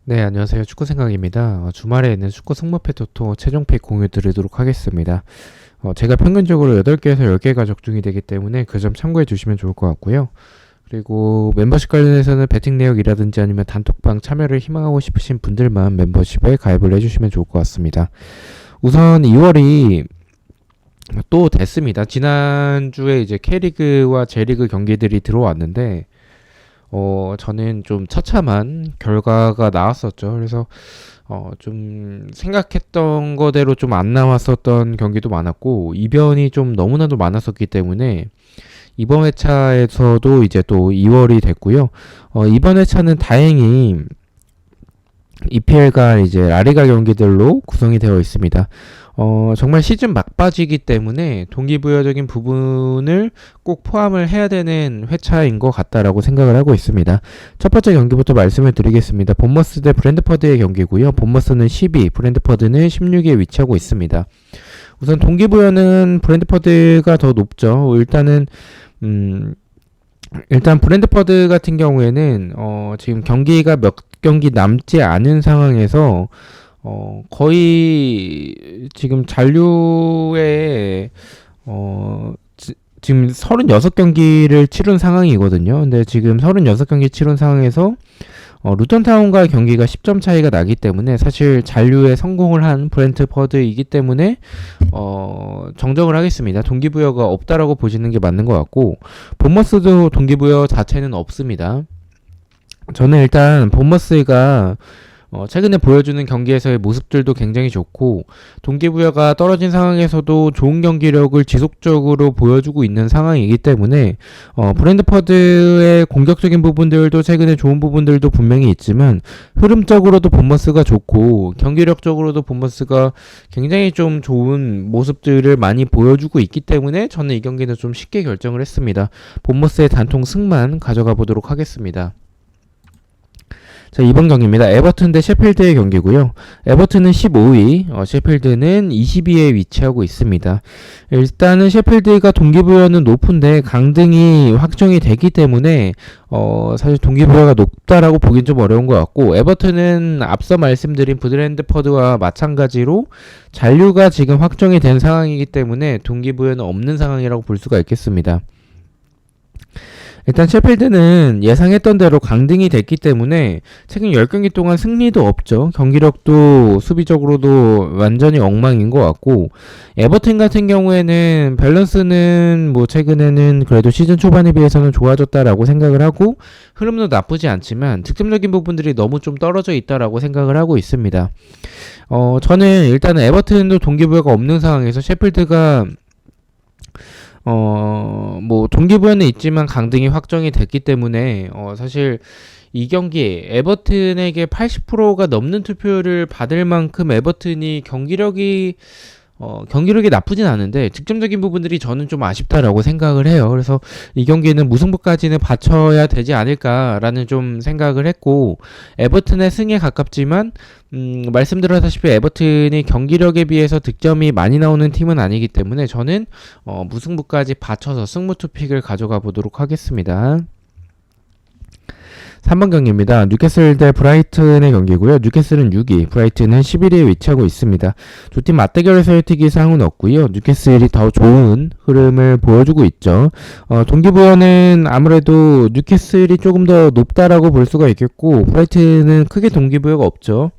네, 안녕하세요. 축구 생각입니다. 주말에 있는 축구 승무패 토토 최종픽 공유 드리도록 하겠습니다. 제가 평균적으로 8개에서 10개가 적중이 되기 때문에 그 점 참고해 주시면 좋을 것 같고요. 그리고 멤버십 관련해서는 배팅 내역이라든지 아니면 단톡방 참여를 희망하고 싶으신 분들만 멤버십에 가입을 해주시면 좋을 것 같습니다. 우선 2월이 또 됐습니다. 지난주에 이제 K리그와 J리그 경기들이 들어왔는데 저는 좀 처참한 결과가 나왔었죠. 그래서 좀 생각했던 거대로 좀 안 나왔었던 경기도 많았고, 이변이 좀 너무나도 많았었기 때문에 이번 회차에서도 이제 또 2월이 됐고요. 이번 회차는 다행히 EPL과 이제 라리가 경기들로 구성이 되어 있습니다. 정말 시즌 막바지이기 때문에 동기부여적인 부분을 꼭 포함을 해야 되는 회차인 것 같다라고 생각을 하고 있습니다. 첫 번째 경기부터 말씀을 드리겠습니다. 본머스 대 브랜드퍼드의 경기고요. 본머스는 12, 브랜드퍼드는 16위에 위치하고 있습니다. 우선 동기부여는 브랜드퍼드가 더 높죠. 일단 브랜드퍼드 같은 경우에는 지금 경기가 몇 경기 남지 않은 상황에서 거의 지금 잔류에 지금 36경기를 치른 상황이거든요. 근데 지금 36경기 치른 상황에서 루턴타운과 경기가 10점 차이가 나기 때문에 사실 잔류에 성공을 한 브랜트퍼드이기 때문에 정정을 하겠습니다. 동기부여가 없다라고 보시는 게 맞는 것 같고, 본머스도 동기부여 자체는 없습니다. 저는 일단 본머스가 최근에 보여주는 경기에서의 모습들도 굉장히 좋고, 동기부여가 떨어진 상황에서도 좋은 경기력을 지속적으로 보여주고 있는 상황이기 때문에 브랜드퍼드의 공격적인 부분들도 최근에 좋은 부분들도 분명히 있지만, 흐름적으로도 본머스가 좋고 경기력적으로도 본머스가 굉장히 좀 좋은 모습들을 많이 보여주고 있기 때문에 저는 이 경기는 좀 쉽게 결정을 했습니다. 본머스의 단통 승만 가져가 보도록 하겠습니다. 자, 이번 경기입니다. 에버튼 대 셰필드의 경기고요. 에버튼은 15위, 셰필드는 22위에 위치하고 있습니다. 일단은 셰필드가 동기부여는 높은데 강등이 확정이 되기 때문에 사실 동기부여가 높다라고 보긴 좀 어려운 것 같고, 에버튼은 앞서 말씀드린 브랜트퍼드와 마찬가지로 잔류가 지금 확정이 된 상황이기 때문에 동기부여는 없는 상황이라고 볼 수가 있겠습니다. 일단 셰필드는 예상했던 대로 강등이 됐기 때문에 최근 10경기 동안 승리도 없죠. 경기력도 수비적으로도 완전히 엉망인 것 같고, 에버튼 같은 경우에는 밸런스는 뭐 최근에는 그래도 시즌 초반에 비해서는 좋아졌다라고 생각을 하고, 흐름도 나쁘지 않지만 득점적인 부분들이 너무 좀 떨어져 있다라고 생각을 하고 있습니다. 저는 일단은 에버튼도 동기부여가 없는 상황에서 셰필드가 뭐 동기부여는 있지만 강등이 확정이 됐기 때문에 사실 이 경기 에버튼에게 80%가 넘는 투표를 받을 만큼 에버튼이 경기력이 나쁘진 않은데 득점적인 부분들이 저는 좀 아쉽다라고 생각을 해요. 그래서 이 경기는 무승부까지는 받쳐야 되지 않을까라는 좀 생각을 했고, 에버튼의 승에 가깝지만 말씀드렸다시피 에버튼이 경기력에 비해서 득점이 많이 나오는 팀은 아니기 때문에 저는 무승부까지 받쳐서 승부 투픽을 가져가 보도록 하겠습니다. 3번 경기입니다. 뉴캐슬 대 브라이튼의 경기고요. 뉴캐슬은 6위, 브라이튼은 11위에 위치하고 있습니다. 두 팀 맞대결에서의 특이사항은 없고요. 뉴캐슬이 더 좋은 흐름을 보여주고 있죠. 동기부여는 아무래도 뉴캐슬이 조금 더 높다라고 볼 수가 있겠고, 브라이튼은 크게 동기부여가 없죠.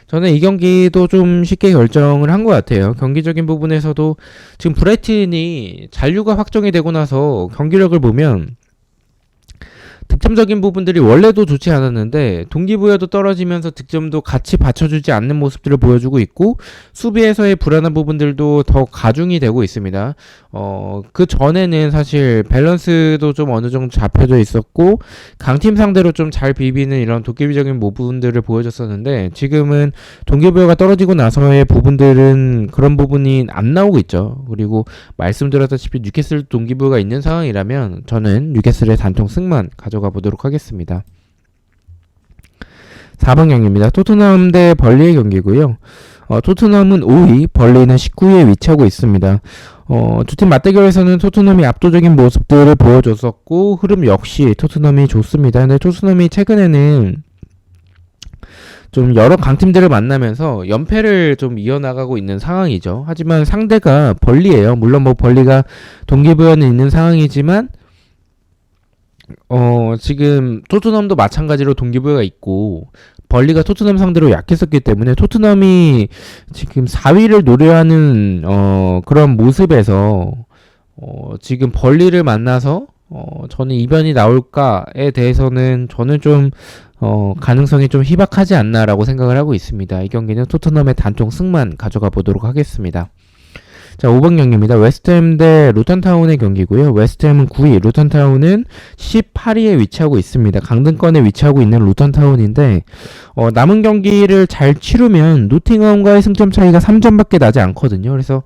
저는 이 경기도 좀 쉽게 결정을 한 것 같아요. 경기적인 부분에서도 지금 브라이튼이 잔류가 확정이 되고 나서 경기력을 보면 득점적인 부분들이 원래도 좋지 않았는데 동기부여도 떨어지면서 득점도 같이 받쳐주지 않는 모습들을 보여주고 있고, 수비에서의 불안한 부분들도 더 가중이 되고 있습니다. 그 전에는 사실 밸런스도 좀 어느 정도 잡혀져 있었고 강팀 상대로 좀 잘 비비는 이런 도깨비적인 부분들을 보여줬었는데, 지금은 동기부여가 떨어지고 나서의 부분들은 그런 부분이 안 나오고 있죠. 그리고 말씀드렸다시피 뉴캐슬 동기부여가 있는 상황이라면 저는 뉴캐슬의 단통 승만 가져가 보도록 하겠습니다. 4번 경기입니다. 토트넘 대 벌리의 경기고요. 토트넘은 5위, 벌리는 19위에 위치하고 있습니다. 두 팀 맞대결에서는 토트넘이 압도적인 모습들을 보여줬었고, 흐름 역시 토트넘이 좋습니다. 근데 토트넘이 최근에는 좀 여러 강팀들을 만나면서 연패를 좀 이어나가고 있는 상황이죠. 하지만 상대가 벌리예요. 물론 뭐 벌리가 동기부여는 있는 상황이지만 지금 토트넘도 마찬가지로 동기부여가 있고 벌리가 토트넘 상대로 약했었기 때문에 토트넘이 지금 4위를 노려하는 그런 모습에서 지금 벌리를 만나서 저는 이변이 나올까에 대해서는 저는 좀 가능성이 좀 희박하지 않나라고 생각을 하고 있습니다. 이 경기는 토트넘의 단통 승만 가져가 보도록 하겠습니다. 자, 5번 경기입니다. 웨스트햄 대 루턴타운의 경기고요. 웨스트햄은 9위, 루턴타운은 18위에 위치하고 있습니다. 강등권에 위치하고 있는 루턴타운인데 남은 경기를 잘 치르면 노팅엄과의 승점 차이가 3점밖에 나지 않거든요. 그래서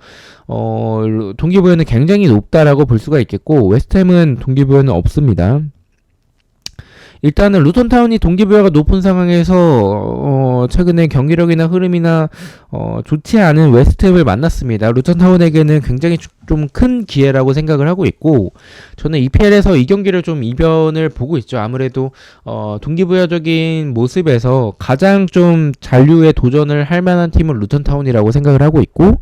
동기부여는 굉장히 높다라고 볼 수가 있겠고 웨스트햄은 동기부여는 없습니다. 일단은 루턴타운이 동기부여가 높은 상황에서 최근에 경기력이나 흐름이나 좋지 않은 웨스트햄을 만났습니다. 루턴타운에게는 굉장히 좀 큰 기회라고 생각을 하고 있고 저는 EPL에서 이 경기를 좀 이변을 보고 있죠. 아무래도 동기부여적인 모습에서 가장 좀 잔류에 도전을 할 만한 팀은 루턴타운이라고 생각을 하고 있고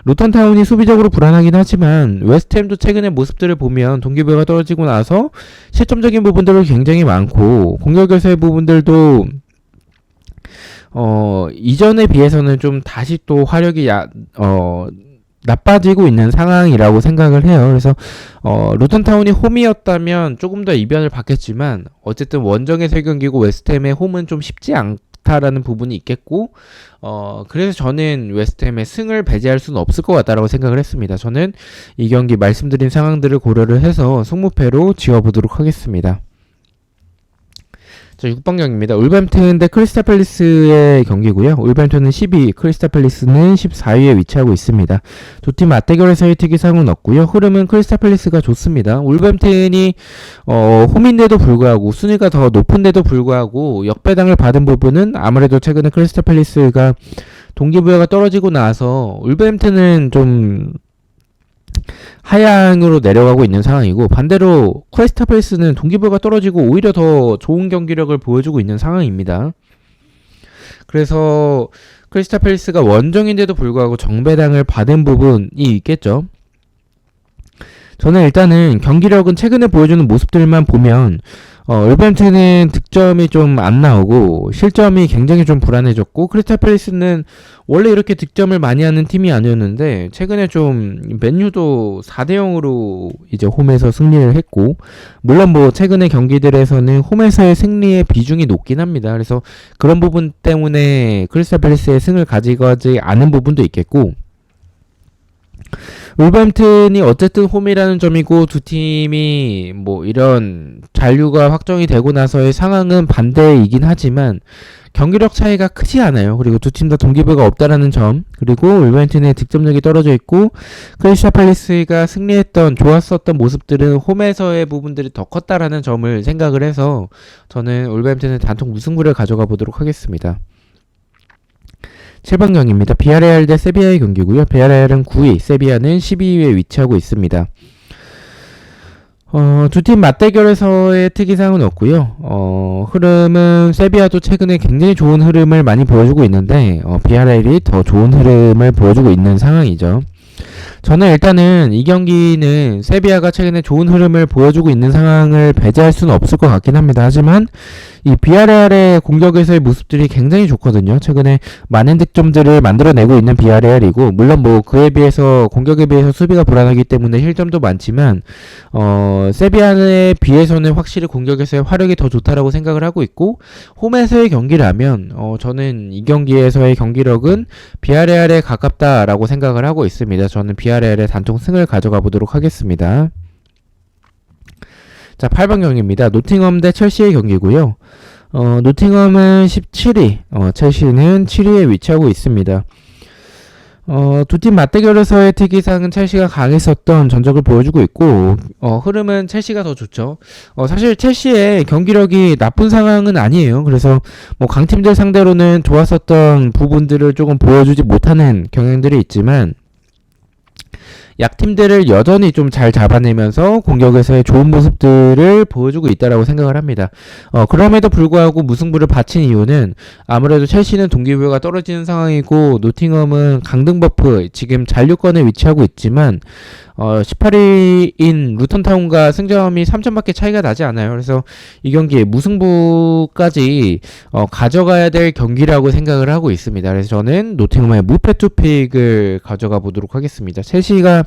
루턴타운이 수비적으로 불안하긴 하지만 웨스트햄도 최근의 모습들을 보면 동기부여가 떨어지고 나서 실점적인 부분들도 굉장히 많고 공격에서의 부분들도 이전에 비해서는 좀 다시 또 화력이 나빠지고 있는 상황이라고 생각을 해요. 그래서 루턴타운이 홈이었다면 조금 더 이변을 받겠지만 어쨌든 원정에서의 경기고 웨스트햄의 홈은 좀 쉽지 않다라는 부분이 있겠고 그래서 저는 웨스트햄의 승을 배제할 수는 없을 것 같다라고 생각을 했습니다. 저는 이 경기 말씀드린 상황들을 고려를 해서 승무패로 지어보도록 하겠습니다. 자, 6번 경기입니다. 울버햄튼 대 크리스탈 팰리스의 경기고요. 울버햄튼은 12위, 크리스탈 팰리스는 14위에 위치하고 있습니다. 두 팀 맞대결에서의 특이사항은 없고요. 흐름은 크리스탈 팰리스가 좋습니다. 울버햄튼이 홈인데도 불구하고 순위가 더 높은데도 불구하고 역배당을 받은 부분은 아무래도 최근에 크리스탈 팰리스가 동기부여가 떨어지고 나서 울버햄튼은 좀 하향으로 내려가고 있는 상황이고 반대로 크리스탈 팰리스는 동기부여가 떨어지고 오히려 더 좋은 경기력을 보여주고 있는 상황입니다. 그래서 크리스탈 팰리스가 원정인데도 불구하고 정배당을 받은 부분이 있겠죠. 저는 일단은 경기력은 최근에 보여주는 모습들만 보면 울버햄튼은 득점이 좀 안 나오고 실점이 굉장히 좀 불안해졌고 크리스탈 팰리스는 원래 이렇게 득점을 많이 하는 팀이 아니었는데 최근에 좀 맨유도 4대0으로 이제 홈에서 승리를 했고 물론 뭐 최근의 경기들에서는 홈에서의 승리의 비중이 높긴 합니다. 그래서 그런 부분 때문에 크리스탈 팰리스의 승을 가져가지 않은 부분도 있겠고 울버햄튼이 어쨌든 홈이라는 점이고 두 팀이 뭐 이런 잔류가 확정이 되고 나서의 상황은 반대이긴 하지만 경기력 차이가 크지 않아요. 그리고 두 팀 다 동기부여가 없다라는 점 그리고 울버햄튼의 득점력이 떨어져 있고 크리스탈 팰리스가 승리했던 좋았었던 모습들은 홈에서의 부분들이 더 컸다라는 점을 생각을 해서 저는 울버햄튼의 단통 무승부를 가져가 보도록 하겠습니다. 7번 경기입니다. 비아레알 대 세비야의 경기고요. 비아레알은 9위, 세비야는 12위에 위치하고 있습니다. 두 팀 맞대결에서의 특이사항은 없고요. 흐름은 세비야도 최근에 굉장히 좋은 흐름을 많이 보여주고 있는데 비아레알이 더 좋은 흐름을 보여주고 있는 상황이죠. 저는 일단은 이 경기는 세비야가 최근에 좋은 흐름을 보여주고 있는 상황을 배제할 수는 없을 것 같긴 합니다. 하지만 이 비아레알의 공격에서의 모습들이 굉장히 좋거든요. 최근에 많은 득점들을 만들어내고 있는 비아레알이고 물론 뭐 그에 비해서 공격에 비해서 수비가 불안하기 때문에 실점도 많지만 세비야에 비해서는 확실히 공격에서의 화력이 더 좋다라고 생각을 하고 있고 홈에서의 경기라면 저는 이 경기에서의 경기력은 비아레알에 가깝다라고 생각을 하고 있습니다. 저는 비아레알의 단통 승을 가져가 보도록 하겠습니다. 자, 8번 경기입니다. 노팅엄 대 첼시의 경기고요. 노팅엄은 17위, 첼시는 7위에 위치하고 있습니다. 두 팀 맞대결에서의 특이사항은 첼시가 강했었던 전적을 보여주고 있고 흐름은 첼시가 더 좋죠. 사실 첼시의 경기력이 나쁜 상황은 아니에요. 그래서 뭐 강팀들 상대로는 좋았었던 부분들을 조금 보여주지 못하는 경향들이 있지만 약팀들을 여전히 좀 잘 잡아내면서 공격에서의 좋은 모습들을 보여주고 있다라고 생각을 합니다. 그럼에도 불구하고 무승부를 바친 이유는 아무래도 첼시는 동기부여가 떨어지는 상황이고 노팅엄은 강등 버프 지금 잔류권에 위치하고 있지만 18위인 루턴타운과 승점이 3점밖에 차이가 나지 않아요. 그래서 이 경기에 무승부까지 가져가야 될 경기라고 생각을 하고 있습니다. 그래서 저는 노팅엄의 무패 투픽을 가져가 보도록 하겠습니다. 첼시가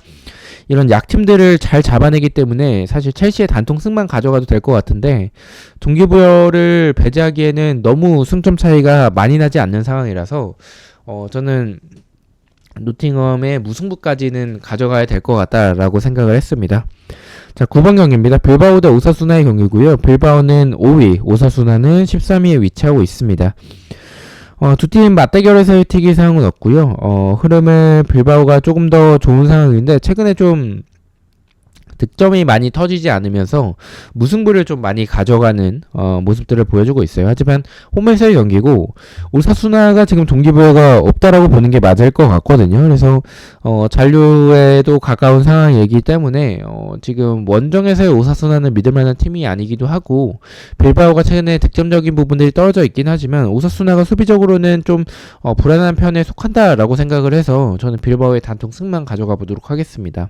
이런 약팀들을 잘 잡아내기 때문에 사실 첼시의 단통 승만 가져가도 될 것 같은데 동기부여를 배제하기에는 너무 승점 차이가 많이 나지 않는 상황이라서 저는 노팅엄의 무승부까지는 가져가야 될 것 같다라고 생각을 했습니다. 자, 9번 경기입니다. 빌바오 대 오사수나의 경기고요. 빌바오는 5위, 오사수나는 13위에 위치하고 있습니다. 두 팀 맞대결에서의 특이사항은 없고요. 흐름을 빌바오가 조금 더 좋은 상황인데 최근에 좀 득점이 많이 터지지 않으면서 무승부를 좀 많이 가져가는 모습들을 보여주고 있어요. 하지만 홈에서의 경기고 오사수나가 지금 동기부여가 없다라고 보는 게 맞을 것 같거든요. 그래서 잔류에도 가까운 상황이기 때문에 지금 원정에서의 오사수나는 믿을 만한 팀이 아니기도 하고 빌바오가 최근에 득점적인 부분들이 떨어져 있긴 하지만 오사수나가 수비적으로는 좀 불안한 편에 속한다라고 생각을 해서 저는 빌바오의 단통 승만 가져가 보도록 하겠습니다.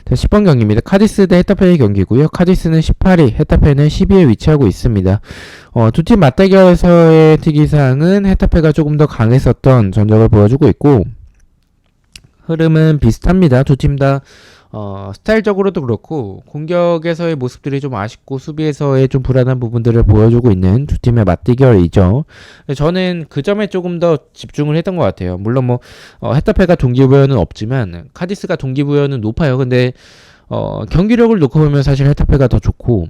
자, 10번 경기입니다. 카디스 대 헤타페의 경기고요. 카디스는 18위, 헤타페는 12위에 위치하고 있습니다. 두 팀 맞대결에서의 특이사항은 헤타페가 조금 더 강했었던 전적을 보여주고 있고 흐름은 비슷합니다. 두 팀 다 스타일적으로도 그렇고 공격에서의 모습들이 좀 아쉽고 수비에서의 좀 불안한 부분들을 보여주고 있는 두 팀의 맞대결이죠. 저는 그 점에 조금 더 집중을 했던 것 같아요. 물론 헤타페가 동기부여는 없지만 카디스가 동기부여는 높아요. 근데 경기력을 놓고 보면 사실 헤타페가 더 좋고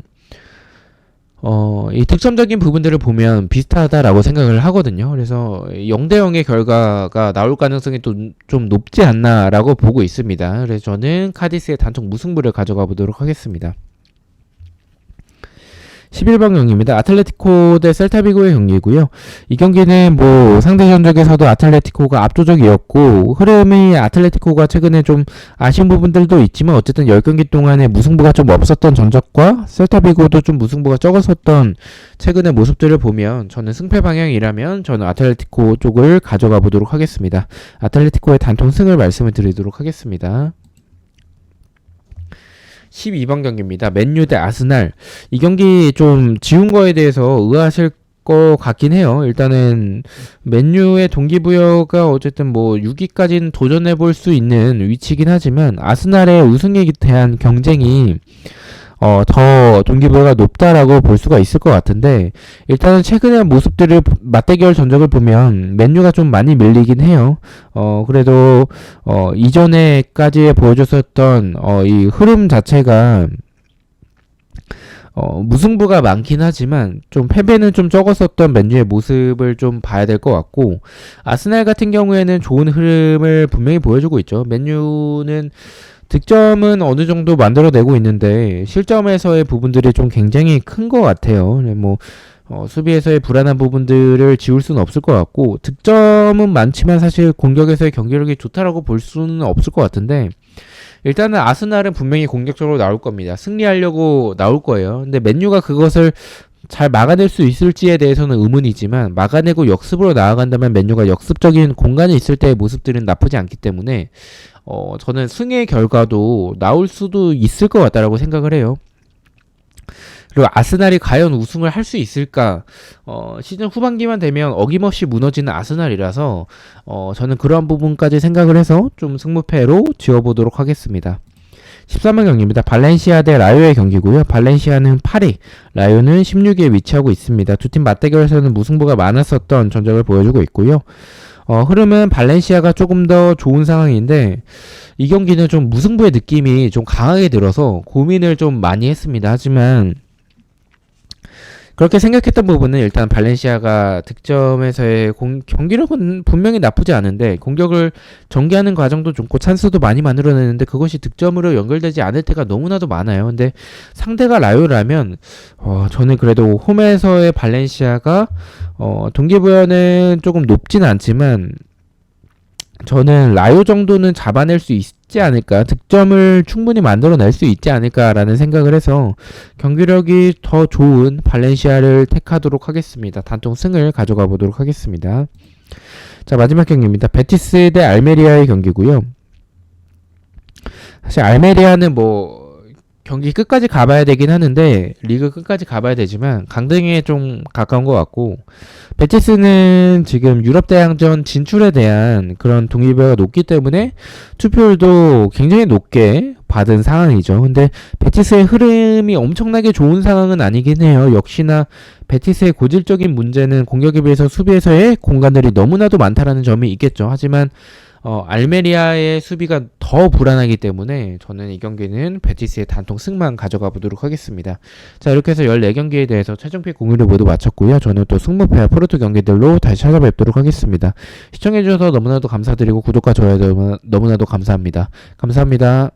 이 득점적인 부분들을 보면 비슷하다라고 생각을 하거든요. 그래서 0대0의 결과가 나올 가능성이 또 좀 높지 않나라고 보고 있습니다. 그래서 저는 카디스의 단통 무승부를 가져가 보도록 하겠습니다. 11번 경기입니다. 아틀레티코 대 셀타비고의 경기고요. 이 경기는 상대 전적에서도 아틀레티코가 압도적이었고 흐름이 아틀레티코가 최근에 좀 아쉬운 부분들도 있지만 어쨌든 10경기 동안에 무승부가 좀 없었던 전적과 셀타비고도 좀 무승부가 적었었던 최근의 모습들을 보면 저는 승패 방향이라면 저는 아틀레티코 쪽을 가져가 보도록 하겠습니다. 아틀레티코의 단통 승을 말씀을 드리도록 하겠습니다. 12번 경기입니다. 맨유 대 아스날. 이 경기 좀 지운 거에 대해서 의아하실 것 같긴 해요. 일단은 맨유의 동기부여가 어쨌든 6위까지는 도전해 볼 수 있는 위치긴 하지만 아스날의 우승에 대한 경쟁이 더 동기부여가 높다라고 볼 수가 있을 것 같은데 일단은 최근의 모습들을 맞대결 전적을 보면 맨유가 좀 많이 밀리긴 해요. 그래도 이전에까지 보여줬었던 이 흐름 자체가 무승부가 많긴 하지만 좀 패배는 좀 적었었던 맨유의 모습을 좀 봐야 될 것 같고 아스날 같은 경우에는 좋은 흐름을 분명히 보여주고 있죠. 맨유는 득점은 어느 정도 만들어내고 있는데 실점에서의 부분들이 좀 굉장히 큰 것 같아요. 수비에서의 불안한 부분들을 지울 수는 없을 것 같고 득점은 많지만 사실 공격에서의 경기력이 좋다라고 볼 수는 없을 것 같은데 일단은 아스날은 분명히 공격적으로 나올 겁니다. 승리하려고 나올 거예요. 근데 맨유가 그것을 잘 막아낼 수 있을지에 대해서는 의문이지만 막아내고 역습으로 나아간다면 맨유가 역습적인 공간이 있을 때의 모습들은 나쁘지 않기 때문에 저는 승의 결과도 나올 수도 있을 것 같다라고 생각을 해요. 그리고 아스날이 과연 우승을 할 수 있을까? 시즌 후반기만 되면 어김없이 무너지는 아스날이라서 저는 그러한 부분까지 생각을 해서 좀 승무패로 지어보도록 하겠습니다. 13번 경기입니다. 발렌시아 대 라요의 경기고요. 발렌시아는 8위, 라요는 16위에 위치하고 있습니다. 두 팀 맞대결에서는 무승부가 많았었던 전적을 보여주고 있고요. 흐름은 발렌시아가 조금 더 좋은 상황인데 이 경기는 좀 무승부의 느낌이 좀 강하게 들어서 고민을 좀 많이 했습니다. 하지만 그렇게 생각했던 부분은 일단 발렌시아가 득점에서의 경기력은 분명히 나쁘지 않은데 공격을 전개하는 과정도 좋고 찬스도 많이 만들어내는데 그것이 득점으로 연결되지 않을 때가 너무나도 많아요. 근데 상대가 라요라면 저는 그래도 홈에서의 발렌시아가 동기부여는 조금 높진 않지만 저는 라요 정도는 잡아낼 수 있지 않을까, 득점을 충분히 만들어낼 수 있지 않을까라는 생각을 해서 경기력이 더 좋은 발렌시아를 택하도록 하겠습니다. 단통 승을 가져가 보도록 하겠습니다. 자, 마지막 경기입니다. 베티스 대 알메리아의 경기고요. 사실 알메리아는 뭐 경기 끝까지 가봐야 되긴 하는데, 리그 끝까지 가봐야 되지만 강등에 좀 가까운 것 같고, 베티스는 지금 유럽 대항전 진출에 대한 그런 동기부여가 높기 때문에 투표율도 굉장히 높게 받은 상황이죠. 근데 베티스의 흐름이 엄청나게 좋은 상황은 아니긴 해요. 역시나 베티스의 고질적인 문제는 공격에 비해서 수비에서의 공간들이 너무나도 많다라는 점이 있겠죠. 하지만 알메리아의 수비가 더 불안하기 때문에 저는 이 경기는 베티스의 단통 승만 가져가 보도록 하겠습니다. 자, 이렇게 해서 14경기에 대해서 최종픽 공유를 모두 마쳤고요. 저는 또 승부패와 프로토 경기들로 다시 찾아뵙도록 하겠습니다. 시청해주셔서 너무나도 감사드리고 구독과 좋아요 너무나도 감사합니다. 감사합니다.